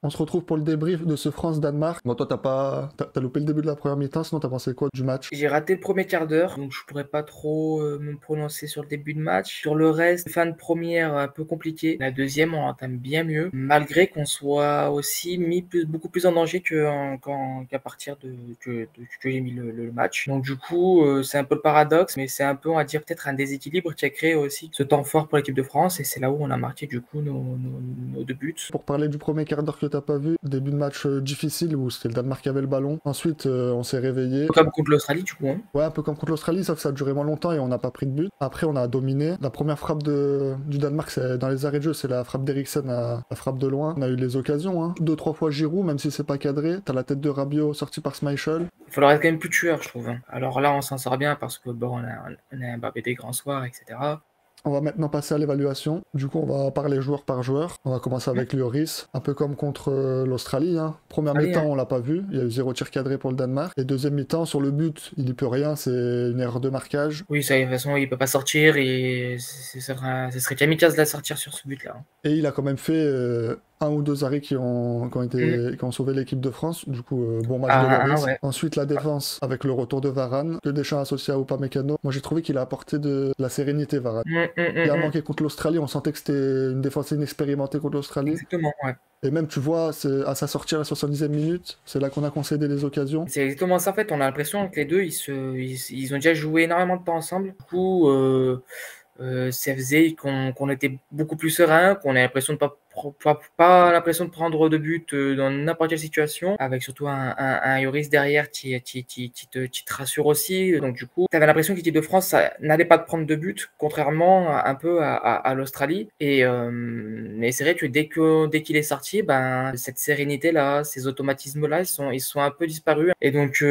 On se retrouve pour le débrief de ce France-Danemark. Bon, toi, t'as loupé le début de la première mi-temps, sinon t'as pensé quoi du match? J'ai raté le premier quart d'heure, donc je pourrais pas trop me prononcer sur le début de match. Sur le reste, fin de première un peu compliqué. La deuxième, on entame bien mieux, malgré qu'on soit aussi beaucoup plus en danger qu'à partir que j'ai mis le match. Donc du coup, c'est un peu le paradoxe, mais c'est un peu, on va dire, peut-être un déséquilibre qui a créé aussi ce temps fort pour l'équipe de France, et c'est là où on a marqué du coup nos deux buts. Pour parler du premier quart d'heure que t'as pas vu, début de match difficile où c'était le Danemark qui avait le ballon. Ensuite, on s'est réveillé. Comme contre l'Australie, du coup. Hein. Ouais, un peu comme contre l'Australie, sauf que ça a duré moins longtemps et on n'a pas pris de but. Après, on a dominé. La première frappe du Danemark, c'est dans les arrêts de jeu, c'est la frappe d'Eriksen, la frappe de loin. On a eu les occasions, hein. 2-3 fois Giroud, même si c'est pas cadré. T'as la tête de Rabiot sortie par Schmeichel. Il faudrait être quand même plus tueur, je trouve. Hein. Alors là, on s'en sort bien parce que bon, on a Mbappé des grands soirs, etc. On va maintenant passer à l'évaluation. Du coup, on va parler joueur par joueur. On va commencer avec Lloris, un peu comme contre l'Australie. Hein. Première Allez, mi-temps, hein. on l'a pas vu. Il y a eu 0 tir cadré pour le Danemark. Et deuxième mi-temps, sur le but, il y peut rien. C'est une erreur de marquage. Oui, ça, de toute façon, il peut pas sortir et ce serait kamikaze de la sortir sur ce but-là. Hein. Et il a quand même fait un ou deux arrêts Mm. qui ont sauvé l'équipe de France. Du coup, bon match de Ah, Lloris. ouais. Ensuite, la défense avec le retour de Varane. Que Deschamps associé à Upamecano. Moi, j'ai trouvé qu'il a apporté de la sérénité, Varane. Il a Mm. manqué contre l'Australie. On sentait que c'était une défense inexpérimentée contre l'Australie. Exactement, ouais. Et même, tu vois, à sa sortie à la 70e minute, c'est là qu'on a concédé les occasions. C'est exactement ça, en fait. On a l'impression que les deux, ils ont déjà joué énormément de temps ensemble. Du coup, ça faisait qu'on était beaucoup plus serein, qu'on a l'impression de pas l'impression de prendre de but dans n'importe quelle situation, avec surtout un Lloris derrière qui te rassure aussi. Donc du coup, tu avais l'impression que l'équipe de France n'allait pas te prendre de but, contrairement un peu à l'Australie. Mais c'est vrai que dès qu'il est sorti, ben cette sérénité-là, ces automatismes-là, ils sont un peu disparus. Et donc,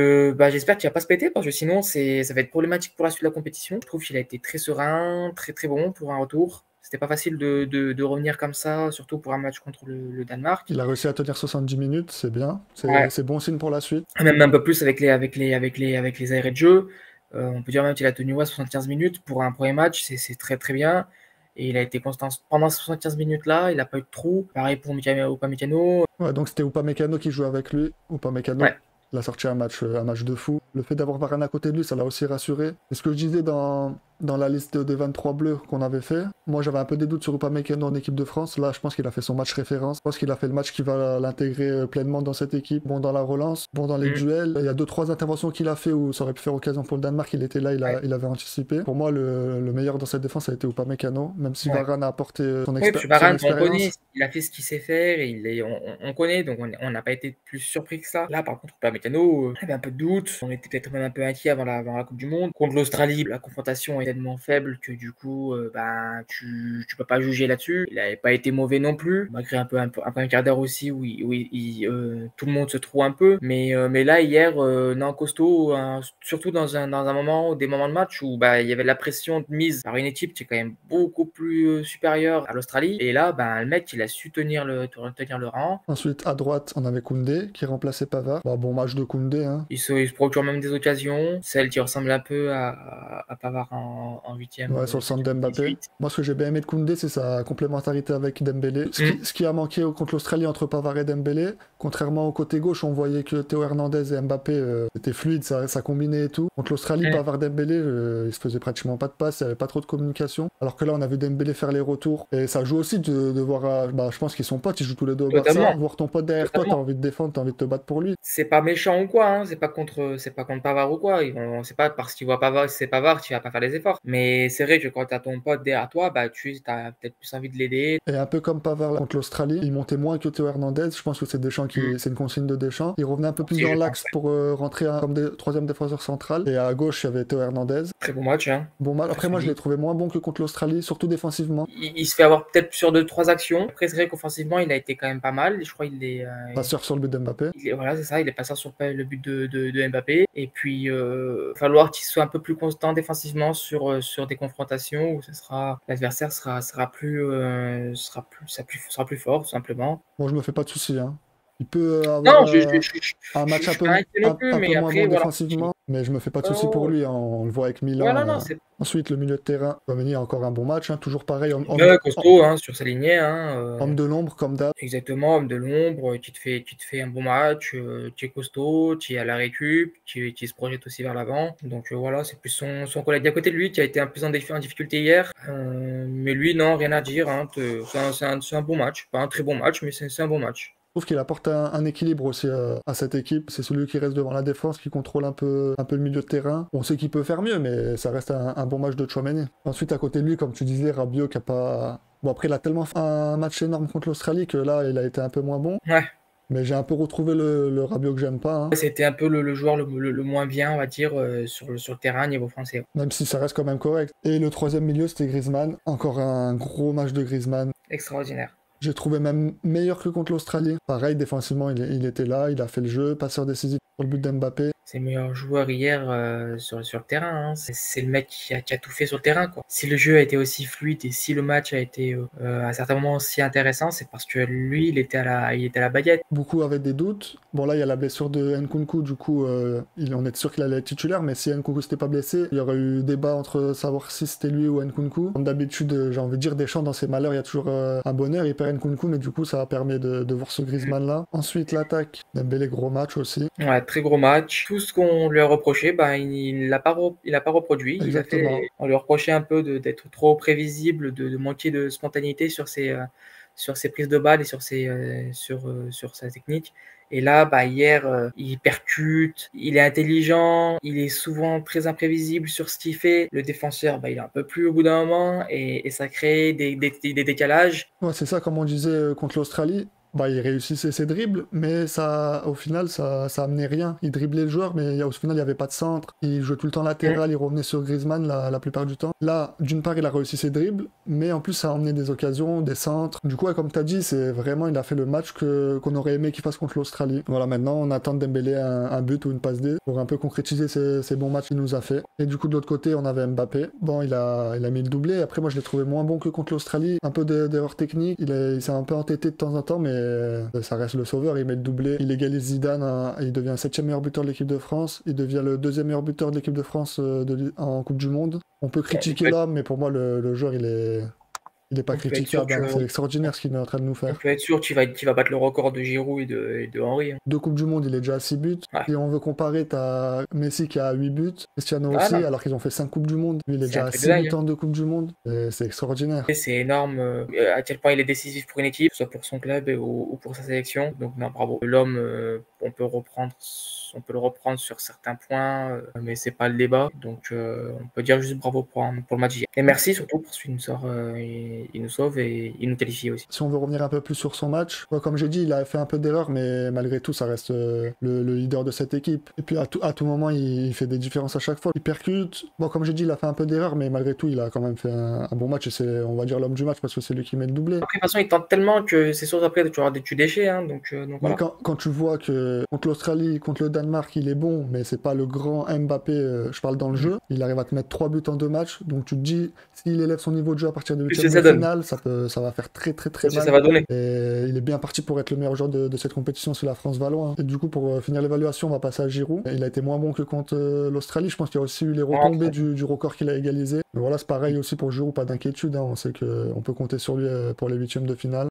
j'espère qu'il va pas se péter, parce que sinon, ça va être problématique pour la suite de la compétition. Je trouve qu'il a été très serein, très très bon pour un retour. C'était pas facile de revenir comme ça, surtout pour un match contre le Danemark. Il a réussi à tenir 70 minutes, c'est bien. Ouais. C'est bon signe pour la suite. Même un peu plus avec les arrêts de jeu. On peut dire même qu'il a tenu 75 minutes pour un premier match, c'est très très bien. Et il a été constant pendant ces 75 minutes là, il n'a pas eu de trou. Pareil pour Upamecano. Ouais, donc c'était Upamecano qui jouait avec lui. Upamecano, Ouais. il a sorti un match de fou. Le fait d'avoir Varane à côté de lui, ça l'a aussi rassuré. Et ce que je disais dans la liste des 23 bleus qu'on avait fait, moi j'avais un peu des doutes sur Upamecano en équipe de France. Là, je pense qu'il a fait son match référence. Je pense qu'il a fait le match qui va l'intégrer pleinement dans cette équipe. Bon dans la relance, bon dans les Mm. duels. Il y a 2-3 interventions qu'il a fait où ça aurait pu faire occasion pour le Danemark. Il était là, Ouais. il avait anticipé. Pour moi, le meilleur dans cette défense a été Upamecano, même si Ouais. Varane a apporté Oui, parce que son Varane, on connaît, expérience. il a fait ce qu'il sait faire, et on connaît, donc on n'a pas été plus surpris que ça. Là, par contre, Upamecano, on avait un peu de doute, on était peut-être même un peu inquiet avant la Coupe du Monde. Contre l'Australie, la confrontation est tellement faible que du coup, tu peux pas juger là-dessus. Il n'avait pas été mauvais non plus, malgré un peu un quart d'heure aussi où tout le monde se trouve un peu. Mais là, hier, non, costaud, hein, surtout dans un moment, des moments de match où il y avait la pression de mise par une équipe qui est quand même beaucoup plus supérieure à l'Australie. Et là, le mec, il a su tenir le rang. Ensuite, à droite, on avait Koundé qui remplaçait Pavard. Bon match de Koundé, hein. Il se procure même des occasions, celles qui ressemblent un peu à Pavard en huitième Ouais, sur le centre d'Mbappé. 2018. Moi, ce que j'ai bien aimé de Koundé, c'est sa complémentarité avec Dembélé. Ce qui a manqué contre l'Australie entre Pavard et Dembélé, contrairement au côté gauche, on voyait que Théo Hernandez et Mbappé étaient fluides, ça combinait et tout. Contre l'Australie, Mm. Pavard-Dembélé, il se faisait pratiquement pas de passe, il n'y avait pas trop de communication. Alors que là, on a vu Dembélé faire les retours. Et ça joue aussi de voir, je pense qu'ils sont potes, ils jouent tous les deux au Barça. Totalement, Voir ton pote derrière toi, t'as totalement. envie de défendre, t'as envie de te battre pour lui. C'est pas méchant ou quoi, hein, c'est pas contre Pavard ou quoi. C'est pas parce qu'il voit Pavard, si c'est Pavard, tu vas pas faire les efforts. Mais c'est vrai que quand t'as ton pote derrière toi, tu as peut-être plus envie de l'aider. Et un peu comme Pavard là, contre l'Australie, il montait moins que Théo Hernandez. Je pense que Mm. c'est une consigne de Deschamps. Il revenait un peu plus Si, dans je pense, l'axe ouais. pour rentrer comme troisième défenseur central. Et à gauche, il y avait Théo Hernandez. Très bon match, hein. Bon mal. Très Après, moi, je l'ai solide. trouvé moins bon que contre l'Australie, surtout défensivement. Il se fait avoir peut-être sur 2, 3 actions. Après, c'est vrai qu'offensivement, il a été quand même pas mal. Je crois Passeur sur le but d'Mbappé. voilà, c'est ça, il est passé sur le but de Mbappé. Et puis, il va falloir qu'il soit un peu plus constant défensivement sur des confrontations où l'adversaire sera plus fort, tout simplement. Bon, je me fais pas de soucis, hein. Il peut avoir Non, je un match suis pas inquiet non plus, un peu mais moins après, bon voilà. défensivement. Mais je me fais pas de soucis pour lui, hein. On le voit avec ouais, Milan. non, non, c'est Ensuite, le milieu de terrain, Tchouaméni a encore un bon match, hein, toujours pareil, ouais, costaud hein, sur sa lignée. Hein, homme de l'ombre comme d'hab. exactement, homme de l'ombre, qui te fait un bon match, qui est costaud, qui est à la récup, qui se projette aussi vers l'avant. Donc voilà, c'est plus son collègue d'à côté de lui qui a été un peu en difficulté hier. Mais lui, non, rien à dire. Hein, c'est un bon match. Pas un très bon match, mais c'est un bon match. Je trouve qu'il apporte un équilibre aussi à cette équipe. C'est celui qui reste devant la défense, qui contrôle un peu le milieu de terrain. On sait qu'il peut faire mieux, mais ça reste un bon match de Tchouaméni. Ensuite, à côté de lui, comme tu disais, Rabiot qui a pas... Bon, après, il a tellement fait un match énorme contre l'Australie que là, il a été un peu moins bon. Ouais. Mais j'ai un peu retrouvé le Rabiot que j'aime pas, hein. C'était un peu le joueur le moins bien, on va dire, sur le terrain niveau français. Même si ça reste quand même correct. Et le troisième milieu, c'était Griezmann. Encore un gros match de Griezmann. Extraordinaire. J'ai trouvé même meilleur que contre l'Australie. Pareil, défensivement, il était là, il a fait le jeu, passeur décisif pour le but d'Mbappé. C'est le meilleur joueur hier sur le terrain. Hein. C'est le mec qui a tout fait sur le terrain. Quoi. Si le jeu a été aussi fluide et si le match a été à certains moments aussi intéressant, c'est parce que lui, il était à la baguette. Beaucoup avaient des doutes. Bon, là, il y a la blessure de Nkunku, du coup, on était sûr qu'il allait être titulaire, mais si Nkunku s'était pas blessé, il y aurait eu débat entre savoir si c'était lui ou Nkunku. Comme d'habitude, j'ai envie de dire, Deschamps, dans ses malheurs, il y a toujours un bonheur. Il perd Nkunku, mais du coup, ça a permis de voir ce Griezmann-là. Ensuite, l'attaque. Dembélé, gros match aussi. Ouais, très gros match. Tout ce qu'on lui a reproché, il l'a pas reproduit. Exactement. On lui a reproché un peu d'être trop prévisible, de manquer de spontanéité sur ses prises de balles et sur sa technique. Et là, hier, il percute, il est intelligent, il est souvent très imprévisible sur ce qu'il fait. Le défenseur, il est un peu plus au bout d'un moment et ça crée des décalages. Ouais, c'est ça, comme on disait contre l'Australie. Bah, il réussissait ses dribbles, mais ça, au final, ça amenait rien. Il driblait le joueur, mais au final, il n'y avait pas de centre. Il jouait tout le temps latéral, il revenait sur Griezmann la plupart du temps. Là, d'une part, il a réussi ses dribbles, mais en plus, ça a emmené des occasions, des centres. Du coup, ouais, comme tu as dit, c'est vraiment, il a fait le match qu'on aurait aimé qu'il fasse contre l'Australie. Voilà, maintenant, on attend de Dembélé un but ou une passe D pour un peu concrétiser ces bons matchs qu'il nous a fait. Et du coup, de l'autre côté, on avait Mbappé. Bon, il a mis le doublé. Après, moi, je l'ai trouvé moins bon que contre l'Australie. Un peu d'erreurs techniques. Il s'est un peu entêté de temps en temps, mais ça reste le sauveur, il met le doublé, il égalise Zidane, il devient 7e meilleur buteur de l'équipe de France, il devient le 2e meilleur buteur de l'équipe de France en Coupe du Monde. On peut critiquer l'homme, mais pour moi le joueur il est pas critiquable, hein. C'est extraordinaire ce qu'il est en train de nous On faire. peut être sûr qu'il va battre le record de Giroud et de Henry. Hein. 2 Coupes du Monde, il est déjà à 6 buts. Ouais. Si on veut comparer, t'as Messi qui a 8 buts, Cristiano Ah, aussi, non. alors qu'ils ont fait 5 Coupes du Monde. Lui, il est C'est déjà un à truc 6 de dingue, buts en 2 Coupes du Monde. C'est extraordinaire. Et c'est énorme à quel point il est décisif pour une équipe, soit pour son club ou pour sa sélection. Donc non, bravo. L'homme, on peut le reprendre sur certains points, mais c'est pas le débat. Donc on peut dire juste bravo pour le match d'hier. Et merci surtout parce qu'il nous sort, il nous sauve et il nous qualifie aussi. Si on veut revenir un peu plus sur son match, comme j'ai dit, il a fait un peu d'erreurs, mais malgré tout, ça reste le leader de cette équipe. Et puis à tout moment, il fait des différences à chaque fois. Il percute. Bon, comme j'ai dit, il a fait un peu d'erreurs, mais malgré tout, il a quand même fait un bon match et c'est, on va dire, l'homme du match parce que c'est lui qui met le doublé. Après, de toute façon, il tente tellement que c'est sûr après tu auras des déchets. Hein, donc Mais voilà. quand tu vois que contre l'Australie, contre le Danemark, il est bon, mais c'est pas le grand Mbappé, je parle dans le jeu, il arrive à te mettre 3 buts en 2 matchs, donc tu te dis, s'il élève son niveau de jeu à partir de Plus 8e ça de donne. finale, ça va faire très mal. Ça va donner. Et il est bien parti pour être le meilleur joueur de cette compétition, c'est la France-Valois. Et du coup, pour finir l'évaluation, on va passer à Giroud. Il a été moins bon que contre l'Australie, je pense qu'il y a aussi eu les retombées du record qu'il a égalisé. Mais voilà, c'est pareil aussi pour Giroud, pas d'inquiétude, hein. On sait qu'on peut compter sur lui pour les 8e de finale.